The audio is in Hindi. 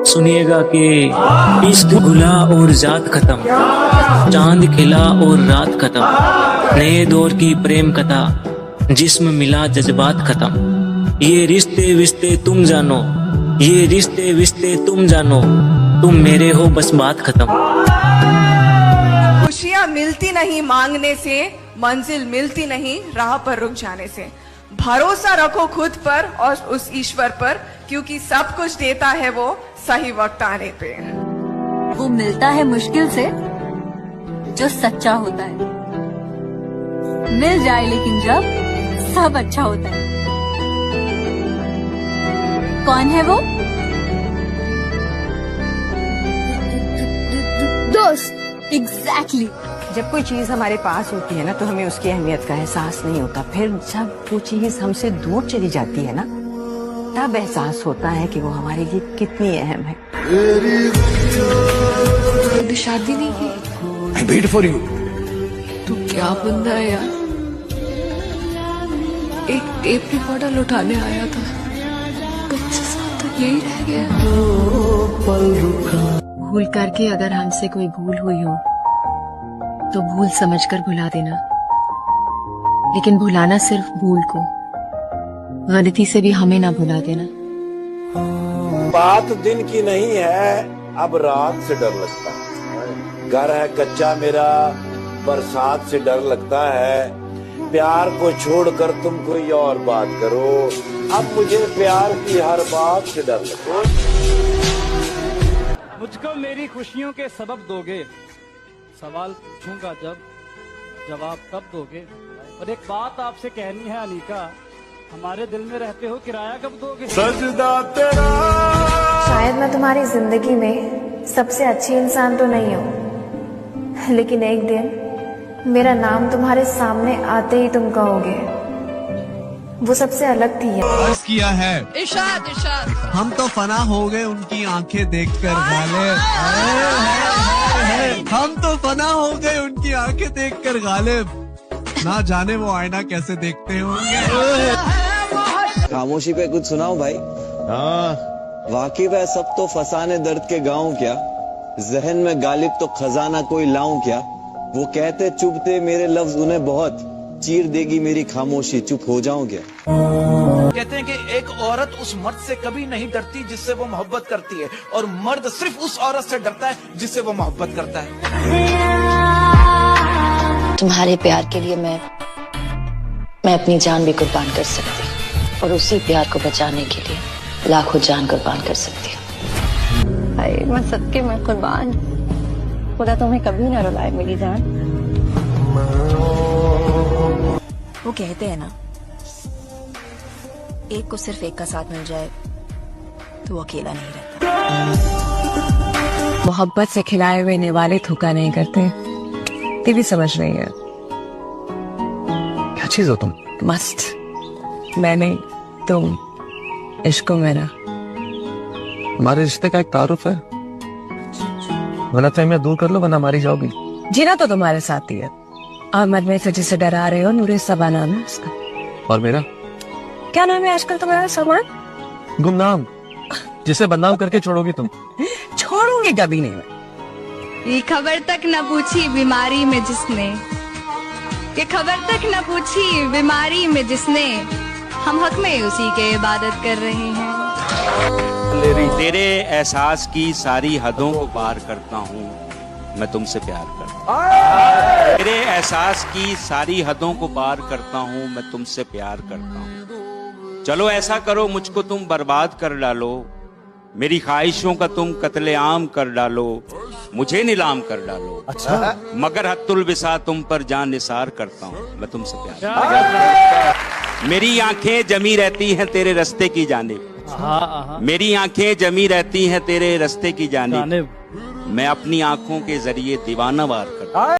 सुनिएगा कि इश्क घुला और जात खत्म, चांद खिला और रात खत्म, नए दौर की प्रेम कथा, जिस्म मिला जज्बात खत्म। ये रिश्ते विश्ते तुम जानो, ये रिश्ते विश्ते तुम जानो, तुम मेरे हो बस बात खत्म। खुशियाँ मिलती नहीं मांगने से, मंजिल मिलती नहीं राह पर रुक जाने से। भरोसा रखो खुद पर और उस ईश्वर पर, क्योंकि सब कुछ देता है वो सही वक्त आने पे। वो मिलता है मुश्किल से जो सच्चा होता है, मिल जाए लेकिन जब सब अच्छा होता है। कौन है वो? दोस्त। एग्जैक्टली। जब कोई चीज हमारे पास होती है ना तो हमें उसकी अहमियत का एहसास नहीं होता। फिर जब वो चीज हमसे दूर चली जाती है ना तब एहसास होता है कि वो हमारे लिए कितनी अहम है। कभी शादी नहीं की? I wait for you. तू क्या बंदा है यार। एक टेप रिकॉर्डर उठाने आया था, 25 साल तक यही रह गया। भूल करके अगर हमसे कोई भूल हुई हो तो भूल समझकर भुला देना, लेकिन भुलाना सिर्फ भूल को, गलती से भी हमें ना भुला देना। बात दिन की नहीं है, अब रात से डर लगता है। घर है कच्चा मेरा, बरसात से डर लगता है। प्यार को छोड़कर तुम कोई और बात करो, अब मुझे प्यार की हर बात से डर लगता है। मुझको मेरी खुशियों के सबब दोगे, सवाल पूछूंगा जब, जवाब कब दोगे। और एक बात आपसे कहनी है अनीका, हमारे दिल में रहते हो, किराया कब दोगे। सजदा तेरा। शायद मैं तुम्हारी जिंदगी में सबसे अच्छी इंसान तो नहीं हूँ, लेकिन एक दिन मेरा नाम तुम्हारे सामने आते ही तुम कहोगे वो सबसे अलग थी। बस किया है इरशाद इरशाद। हम तो फना हो गए उनकी आंखें देखकर गालिब। हम तो फना हो गए उनकी आंखें देखकर गालिब, ना जाने वो आईना कैसे देखते होंगे। खामोशी पे कुछ सुनाओ भाई। हाँ वाकिफ है सब तो फसाने दर्द के गाँव क्या, जहन में गालिब तो खजाना कोई लाऊं क्या। वो कहते चुभते मेरे लफ्ज उन्हें बहुत, चीर देगी मेरी खामोशी चुप हो जाऊं क्या। कहते हैं कि एक औरत उस मर्द से कभी नहीं डरती जिससे वो मोहब्बत करती है, और मर्द सिर्फ उस औरत से डरता है जिससे वो मोहब्बत करता है। तुम्हारे प्यार के लिए मैं अपनी जान भी कुर्बान कर सकती हूँ, और उसी प्यार को बचाने के लिए लाखों जान कुर्बान कर सकती हूँ। अरे मैं सबके मैं कुर्बान, खुदा तुम्हें कभी ना रुलाए मेरी जान। वो कहते हैं ना, एक को सिर्फ एक का साथ मिल जाए तो वो अकेला नहीं रहता। मोहब्बत से खिलाए हुए निवाले थूका नहीं करते, ये भी समझ रही है। क्या चीज हो तुम? मस्त। मैं नहीं, तुम। इश्क मेरा। हमारे रिश्ते का एक तारुफ है, गलतफहमियां दूर कर लो वरना मारी जाओगी। जीना तो तुम्हारे साथ ही है, और मरने से जिसे डरा रहे हो नूरे सबा नाम है उसका। और मेरा क्या नाम है आजकल तुम्हारा? सलमान। गुमनाम, जिसे बदनाम करके छोड़ोगी तुम। छोड़ूंगी कभी नहीं मैं। ये खबर तक न पूछी बीमारी में जिसने, ये खबर तक न पूछी बीमारी में जिसने, हम हक में उसी के इबादत कर रहे हैं। तेरे एहसास की सारी हदों को पार करता हूँ, मैं तुमसे प्यार करता हूँ। तेरे एहसास की सारी हदों को पार करता हूँ, मैं तुमसे प्यार करता हूँ। चलो ऐसा करो मुझको तुम बर्बाद कर डालो, मेरी ख्वाहिशों का तुम कत्लेआम कर डालो, मुझे नीलाम कर डालो। अच्छा। मगर हत्तुल विसा तुम पर जान निसार करता हूँ, मैं तुमसे प्यार करता हूँ। मेरी आंखें जमी रहती हैं तेरे रास्ते की जानिब, मेरी आंखें जमी रहती हैं तेरे रास्ते की जानिब, मैं अपनी आंखों के जरिए दीवाना वार करता हूँ।